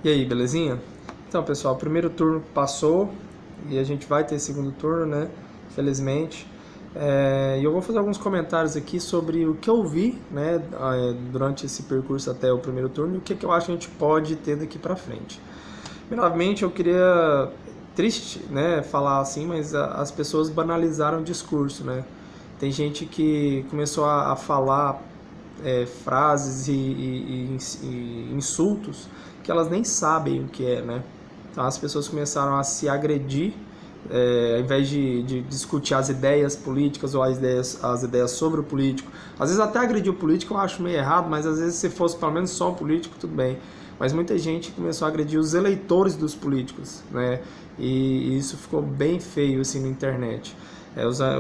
E aí, belezinha? Então, pessoal, o primeiro turno passou e a gente vai ter segundo turno, né? Felizmente. E eu vou fazer alguns comentários aqui sobre o que eu vi, né, durante esse percurso até o primeiro turno e o que eu acho que a gente pode ter daqui pra frente. Primeiramente, eu queria, triste, né, falar assim, mas as pessoas banalizaram o discurso, né? Tem gente que começou a falar frases e insultos que elas nem sabem o que é, né? Então as pessoas começaram a se agredir, ao invés de discutir as ideias políticas ou as ideias sobre o político. Às vezes até agredir o político eu acho meio errado, mas às vezes se fosse pelo menos só o político, tudo bem. Mas muita gente começou a agredir os eleitores dos políticos, né? E isso ficou bem feio assim na internet.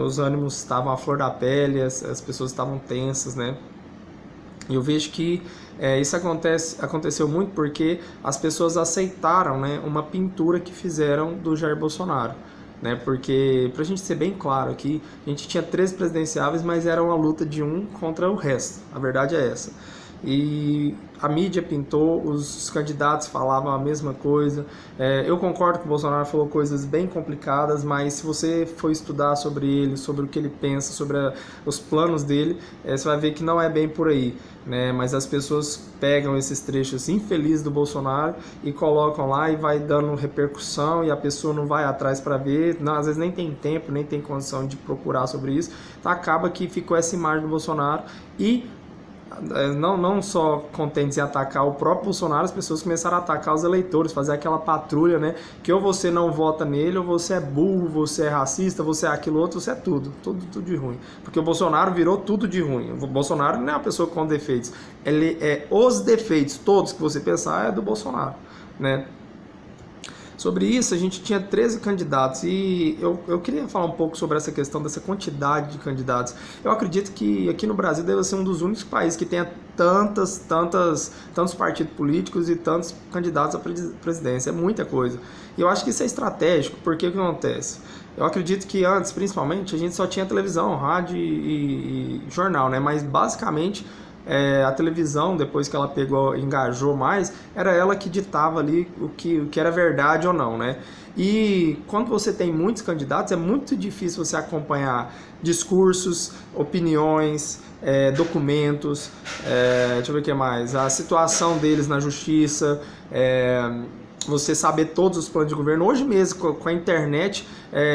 Os ânimos estavam à flor da pele, as pessoas estavam tensas, né? E eu vejo que isso aconteceu muito porque as pessoas aceitaram, né, uma pintura que fizeram do Jair Bolsonaro. Né, porque, pra gente ser bem claro aqui, a gente tinha 13 presidenciáveis, mas era uma luta de um contra o resto. A verdade é essa. E a mídia pintou, os candidatos falavam a mesma coisa. Eu concordo que o Bolsonaro falou coisas bem complicadas, mas se você for estudar sobre ele, sobre o que ele pensa, sobre os planos dele, você vai ver que não é bem por aí, né? Mas as pessoas pegam esses trechos infelizes do Bolsonaro e colocam lá e vai dando repercussão e a pessoa não vai atrás para ver, não, às vezes nem tem tempo, nem tem condição de procurar sobre isso, então acaba que ficou essa imagem do Bolsonaro e não só contentes em atacar o próprio Bolsonaro, as pessoas começaram a atacar os eleitores, fazer aquela patrulha, né? Que ou você não vota nele, ou você é burro, você é racista, você é aquilo outro, você é tudo de ruim. Porque o Bolsonaro virou tudo de ruim. O Bolsonaro não é uma pessoa com defeitos, ele é os defeitos, todos que você pensar é do Bolsonaro, né? Sobre isso, a gente tinha 13 candidatos e eu queria falar um pouco sobre essa questão dessa quantidade de candidatos. Eu acredito que aqui no Brasil deve ser um dos únicos países que tenha tantos partidos políticos e tantos candidatos à presidência. É muita coisa. E eu acho que isso é estratégico, porque o que acontece? Eu acredito que antes, principalmente, a gente só tinha televisão, rádio e jornal, né? Mas basicamente a televisão, depois que ela engajou mais, era ela que ditava ali o que era verdade ou não, né? E quando você tem muitos candidatos, é muito difícil você acompanhar discursos, opiniões, documentos, deixa eu ver o que mais, a situação deles na justiça, você saber todos os planos de governo. Hoje mesmo, com a internet,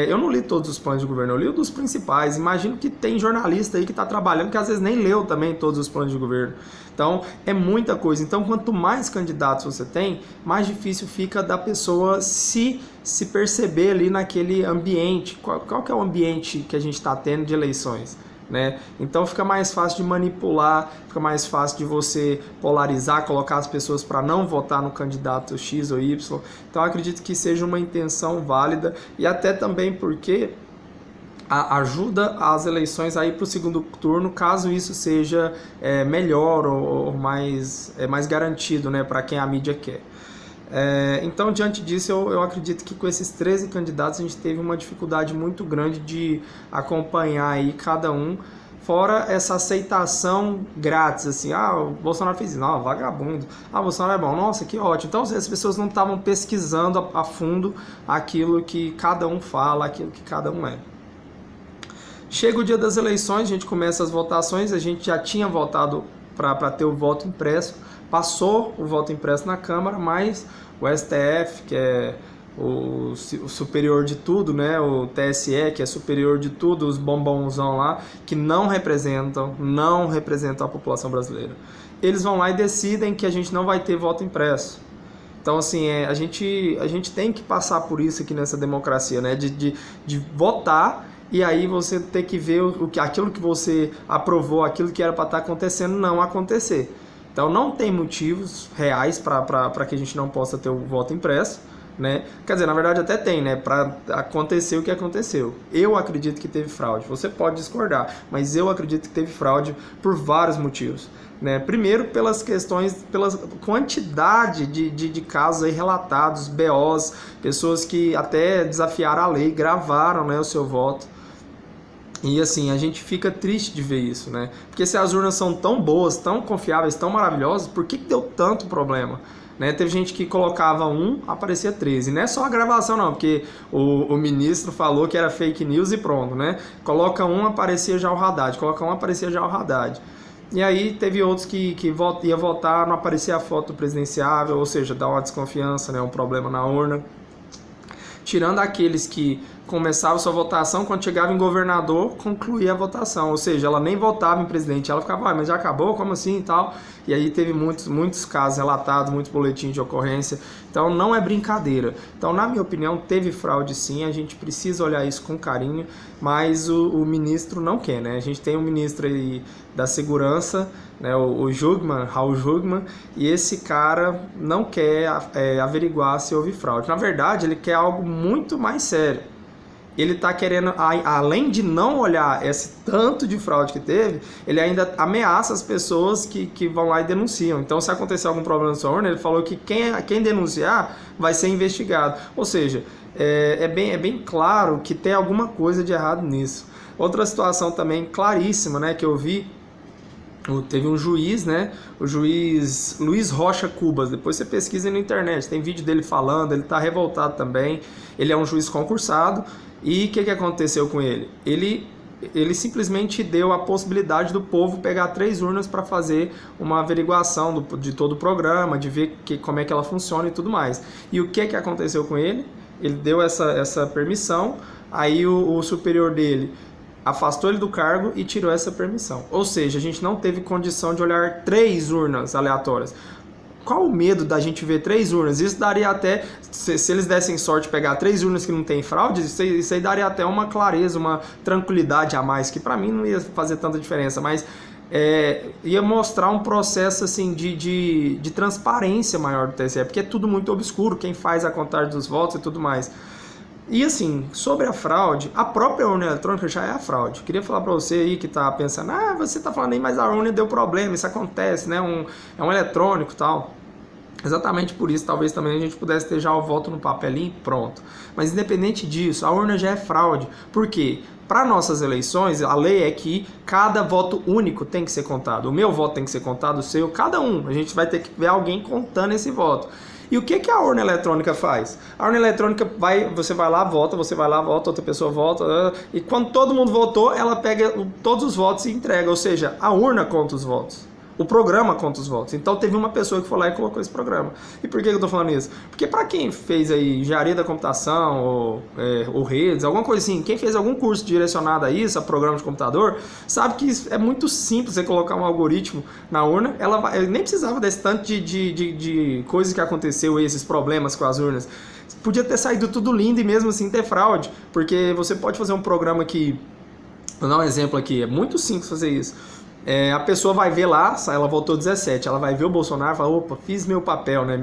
eu não li todos os planos de governo, eu li os dos principais. Imagino que tem jornalista aí que está trabalhando que às vezes nem leu também todos os planos de governo. Então, é muita coisa. Então, quanto mais candidatos você tem, mais difícil fica da pessoa se perceber ali naquele ambiente. Qual que é o ambiente que a gente está tendo de eleições? Né? Então fica mais fácil de manipular, fica mais fácil de você polarizar, colocar as pessoas para não votar no candidato X ou Y. Então eu acredito que seja uma intenção válida e até também porque ajuda as eleições a ir para o segundo turno, caso isso seja melhor ou mais garantido, né, para quem a mídia quer. Então, diante disso, eu acredito que com esses 13 candidatos a gente teve uma dificuldade muito grande de acompanhar aí cada um, fora essa aceitação grátis, assim, o Bolsonaro fez isso, não, vagabundo, o Bolsonaro é bom, nossa, que ótimo. Então, as pessoas não estavam pesquisando a fundo aquilo que cada um fala, aquilo que cada um é. Chega o dia das eleições, a gente começa as votações, a gente já tinha votado para ter o voto impresso, passou o voto impresso na Câmara, mas o STF, que é o superior de tudo, né, o TSE, que é superior de tudo, os bombonzão lá, que não representam a população brasileira. Eles vão lá e decidem que a gente não vai ter voto impresso. Então, assim, a gente tem que passar por isso aqui nessa democracia, né, de votar e aí você ter que ver aquilo que você aprovou, aquilo que era para estar acontecendo, não acontecer. Então não tem motivos reais para que a gente não possa ter o voto impresso, né? Quer dizer, na verdade até tem, né? Para acontecer o que aconteceu. Eu acredito que teve fraude. Você pode discordar, mas eu acredito que teve fraude por vários motivos, né? Primeiro pela quantidade de casos aí relatados, BOs, pessoas que até desafiaram a lei, gravaram, né, o seu voto. E assim, a gente fica triste de ver isso, né? Porque se as urnas são tão boas, tão confiáveis, tão maravilhosas, por que deu tanto problema? né? Teve gente que colocava 1, aparecia 13. Não é só a gravação não, porque o ministro falou que era fake news e pronto, né? Coloca 1, aparecia já o Haddad. Coloca 1, aparecia já o Haddad. E aí teve outros que ia votar, não aparecia a foto presidenciável, ou seja, dá uma desconfiança, né? Um problema na urna. Tirando aqueles que começavam sua votação, quando chegava em governador, concluía a votação. Ou seja, ela nem votava em presidente, ela ficava, mas já acabou? Como assim e tal? E aí teve muitos casos relatados, muitos boletins de ocorrência. Então não é brincadeira. Então, na minha opinião, teve fraude sim, a gente precisa olhar isso com carinho, mas o ministro não quer, né? A gente tem um ministro aí da segurança, né, o Jungmann, Raul Jungmann, e esse cara não quer averiguar se houve fraude. Na verdade, ele quer algo muito mais sério. Ele está querendo, além de não olhar esse tanto de fraude que teve, ele ainda ameaça as pessoas que vão lá e denunciam. Então, se acontecer algum problema na sua urna, ele falou que quem denunciar vai ser investigado. Ou seja, é bem claro que tem alguma coisa de errado nisso. Outra situação também claríssima, né, que eu vi, teve um juiz, né, o juiz Luiz Rocha Cubas, depois você pesquisa na internet, tem vídeo dele falando, ele está revoltado também, ele é um juiz concursado, e o que aconteceu com ele? Ele simplesmente deu a possibilidade do povo pegar 3 urnas para fazer uma averiguação de todo o programa, de ver como é que ela funciona e tudo mais. E o que aconteceu com ele? Ele deu essa permissão, aí o superior dele afastou ele do cargo e tirou essa permissão. Ou seja, a gente não teve condição de olhar 3 urnas aleatórias. Qual o medo da gente ver 3 urnas? Isso daria até, se eles dessem sorte de pegar 3 urnas que não tem fraude, isso aí daria até uma clareza, uma tranquilidade a mais, que para mim não ia fazer tanta diferença, mas ia mostrar um processo assim, de transparência maior do TSE, porque é tudo muito obscuro, quem faz a contagem dos votos e tudo mais. E assim, sobre a fraude, a própria urna eletrônica já é a fraude. Eu queria falar para você aí que tá pensando, você tá falando aí, mas a urna deu problema, isso acontece, né? É um eletrônico e tal. Exatamente por isso, talvez também a gente pudesse ter já o voto no papelinho pronto. Mas independente disso, a urna já é fraude. Por quê? Para nossas eleições, a lei é que cada voto único tem que ser contado. O meu voto tem que ser contado, o seu, cada um. A gente vai ter que ver alguém contando esse voto. E o que a urna eletrônica faz? A urna eletrônica você vai lá, vota, outra pessoa vota, e quando todo mundo votou, ela pega todos os votos e entrega, ou seja, a urna conta os votos. O programa conta os votos. Então teve uma pessoa que foi lá e colocou esse programa. E por que eu tô falando isso? Porque para quem fez aí engenharia da computação ou redes, alguma coisa assim, quem fez algum curso direcionado a isso, a programa de computador, sabe que é muito simples você colocar um algoritmo na urna. Nem precisava desse tanto de coisas que aconteceu, esses problemas com as urnas. Podia ter saído tudo lindo e mesmo assim ter fraude, porque você pode fazer um programa que, vou dar um exemplo aqui, é muito simples fazer isso. A pessoa vai ver lá, ela votou 17, ela vai ver o Bolsonaro e fala, opa, fiz meu papel, né?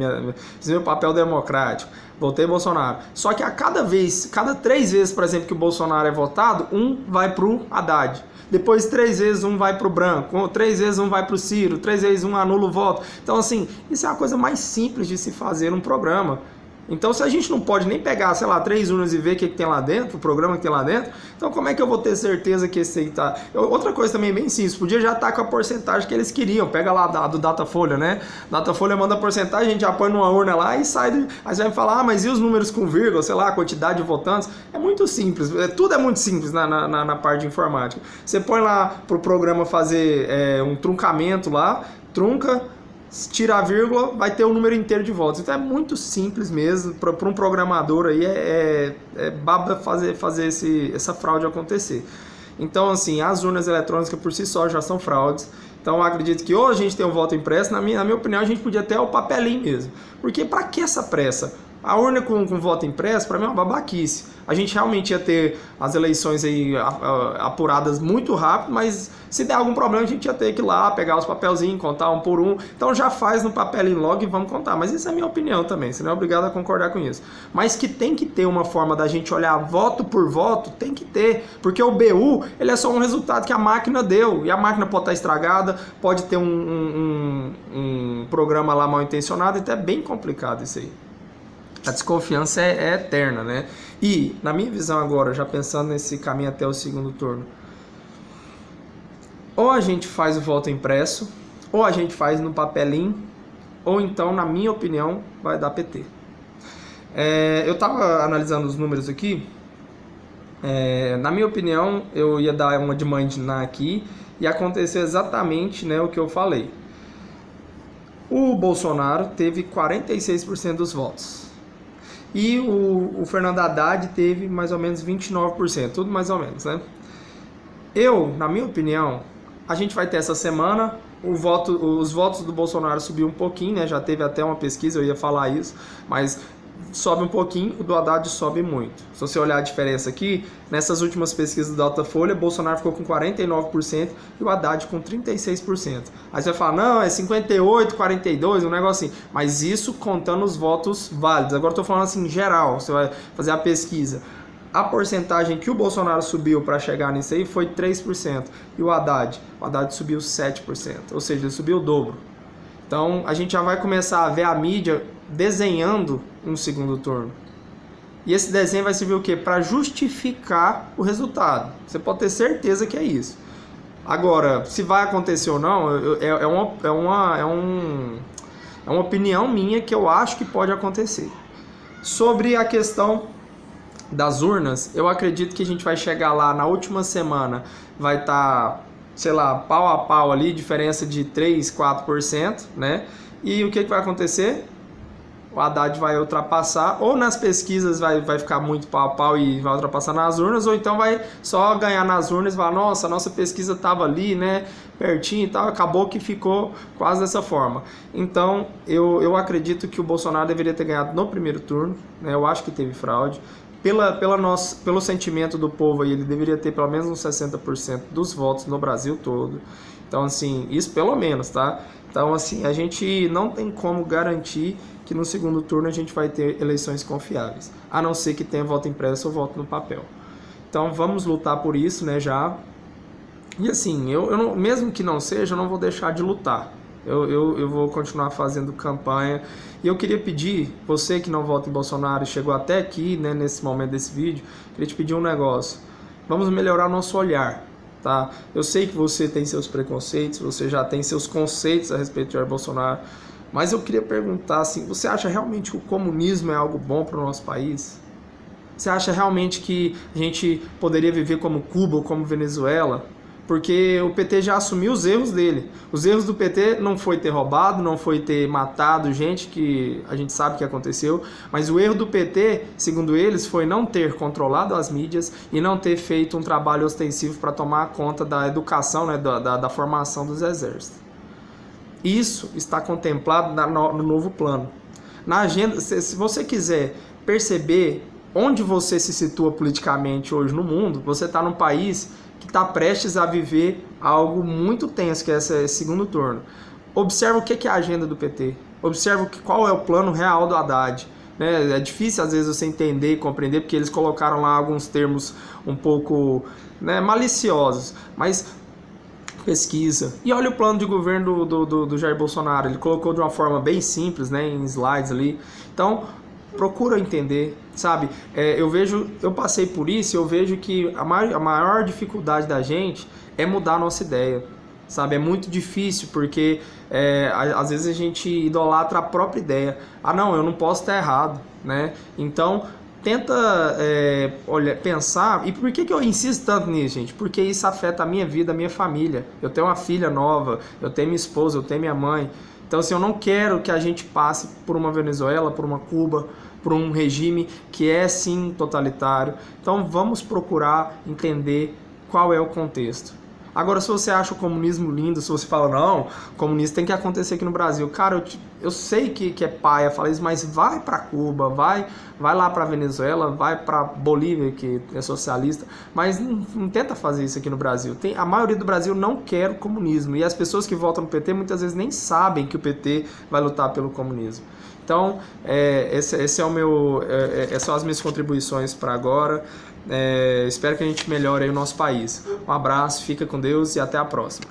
Fiz meu papel democrático, votei Bolsonaro. Só que cada 3 vezes, por exemplo, que o Bolsonaro é votado, um vai pro Haddad. Depois 3 vezes um vai pro branco, 3 vezes um vai pro Ciro, 3 vezes um anula o voto. Então assim, isso é a coisa mais simples de se fazer num programa. Então, se a gente não pode nem pegar, sei lá, 3 urnas e ver o que tem lá dentro, o programa que tem lá dentro, então como é que eu vou ter certeza que esse aí tá... Outra coisa também bem simples, podia já estar com a porcentagem que eles queriam, pega lá do Datafolha, né? Datafolha manda a porcentagem, a gente já põe numa urna lá e sai, aí você vai falar, mas e os números com vírgula, sei lá, a quantidade de votantes? É muito simples, tudo é muito simples na parte de informática. Você põe lá pro programa fazer um truncamento lá, trunca, tira a vírgula, vai ter o número inteiro de votos. Então é muito simples mesmo, para um programador aí baba fazer essa fraude acontecer. Então assim, as urnas eletrônicas por si só já são fraudes. Então eu acredito que ou a gente tem um voto impresso, na minha opinião a gente podia ter o papelinho mesmo. Porque para que essa pressa? A urna com voto impresso, para mim é uma babaquice. A gente realmente ia ter as eleições aí apuradas muito rápido, mas se der algum problema a gente ia ter que ir lá, pegar os papelzinhos, contar um por um. Então já faz no papelinho logo e vamos contar. Mas isso é a minha opinião também, você não é obrigado a concordar com isso. Mas que tem que ter uma forma da gente olhar voto por voto, tem que ter. Porque o BU, ele é só um resultado que a máquina deu. E a máquina pode estar estragada, pode ter um programa lá mal intencionado, então é bem complicado isso aí. A desconfiança é eterna, né? E, na minha visão agora, já pensando nesse caminho até o segundo turno, ou a gente faz o voto impresso, ou a gente faz no papelinho, ou então, na minha opinião, vai dar PT. Eu estava analisando os números aqui. Na minha opinião, eu ia dar uma de mandinar aqui e aconteceu exatamente, né, o que eu falei. O Bolsonaro teve 46% dos votos e o Fernando Haddad teve mais ou menos 29%, tudo mais ou menos, né? Na minha opinião, a gente vai ter essa semana, os votos do Bolsonaro subiu um pouquinho, né? Já teve até uma pesquisa, eu ia falar isso, mas sobe um pouquinho, o do Haddad sobe muito. Se você olhar a diferença aqui, nessas últimas pesquisas do Datafolha, Bolsonaro ficou com 49% e o Haddad com 36%. Aí você vai falar, não, é 58, 42, um negócio assim. Mas isso contando os votos válidos. Agora eu tô falando assim, em geral, você vai fazer a pesquisa. A porcentagem que o Bolsonaro subiu para chegar nisso aí foi 3%. E o Haddad subiu 7%. Ou seja, ele subiu o dobro. Então, a gente já vai começar a ver a mídia desenhando um segundo turno. E esse desenho vai servir o quê? Para justificar o resultado. Você pode ter certeza que é isso. Agora, se vai acontecer ou não, é uma opinião minha que eu acho que pode acontecer. Sobre a questão das urnas, eu acredito que a gente vai chegar lá na última semana, vai estar, sei lá, pau a pau ali, diferença de 3, 4%, né? E o que vai acontecer? O Haddad vai ultrapassar, ou nas pesquisas vai ficar muito pau a pau e vai ultrapassar nas urnas, ou então vai só ganhar nas urnas e falar, nossa, a nossa pesquisa estava ali, né, pertinho e tal, acabou que ficou quase dessa forma. Então, eu acredito que o Bolsonaro deveria ter ganhado no primeiro turno, né, eu acho que teve fraude. Pelo sentimento do povo aí, ele deveria ter pelo menos uns 60% dos votos no Brasil todo. Então, assim, isso pelo menos, tá? Então, assim, a gente não tem como garantir que no segundo turno a gente vai ter eleições confiáveis, a não ser que tenha voto impresso ou voto no papel. Então, vamos lutar por isso, né, já. E assim, eu não, mesmo que não seja, eu não vou deixar de lutar. Eu vou continuar fazendo campanha. E eu queria pedir, você que não vota em Bolsonaro e chegou até aqui, né, nesse momento desse vídeo, queria te pedir um negócio. Vamos melhorar nosso olhar, tá? Eu sei que você tem seus preconceitos, você já tem seus conceitos a respeito de Jair Bolsonaro, mas eu queria perguntar assim, você acha realmente que o comunismo é algo bom para o nosso país? Você acha realmente que a gente poderia viver como Cuba ou como Venezuela? Porque o PT já assumiu os erros dele. Os erros do PT não foi ter roubado, não foi ter matado gente, que a gente sabe que aconteceu, mas o erro do PT, segundo eles, foi não ter controlado as mídias e não ter feito um trabalho ostensivo para tomar conta da educação, né, da formação dos exércitos. Isso está contemplado no novo plano. Na agenda, se você quiser perceber onde você se situa politicamente hoje no mundo, você está num país que está prestes a viver algo muito tenso, que é esse segundo turno. Observa o que é a agenda do PT. Observa qual é o plano real do Haddad. Né? É difícil às vezes você entender e compreender, porque eles colocaram lá alguns termos um pouco, né, maliciosos. Mas pesquisa. E olha o plano de governo do Jair Bolsonaro. Ele colocou de uma forma bem simples, né, em slides ali. Então, procura entender, sabe? Eu passei por isso e eu vejo que a maior dificuldade da gente é mudar a nossa ideia, sabe? É muito difícil porque às vezes a gente idolatra a própria ideia. Ah, não, eu não posso estar errado, né? Então, tenta pensar. E por que eu insisto tanto nisso, gente? Porque isso afeta a minha vida, a minha família. Eu tenho uma filha nova, eu tenho minha esposa, eu tenho minha mãe. Então, assim, eu não quero que a gente passe por uma Venezuela, por uma Cuba, por um regime que é, sim, totalitário. Então, vamos procurar entender qual é o contexto. Agora, se você acha o comunismo lindo, se você fala, não, o comunismo tem que acontecer aqui no Brasil. Cara, eu sei que é paia falar isso, mas vai para Cuba, vai lá para Venezuela, vai para Bolívia, que é socialista, mas não tenta fazer isso aqui no Brasil. A maioria do Brasil não quer o comunismo, e as pessoas que votam no PT muitas vezes nem sabem que o PT vai lutar pelo comunismo. Então, essas são as minhas contribuições para agora. Espero que a gente melhore aí o nosso país. Um abraço, fica com Deus e até a próxima.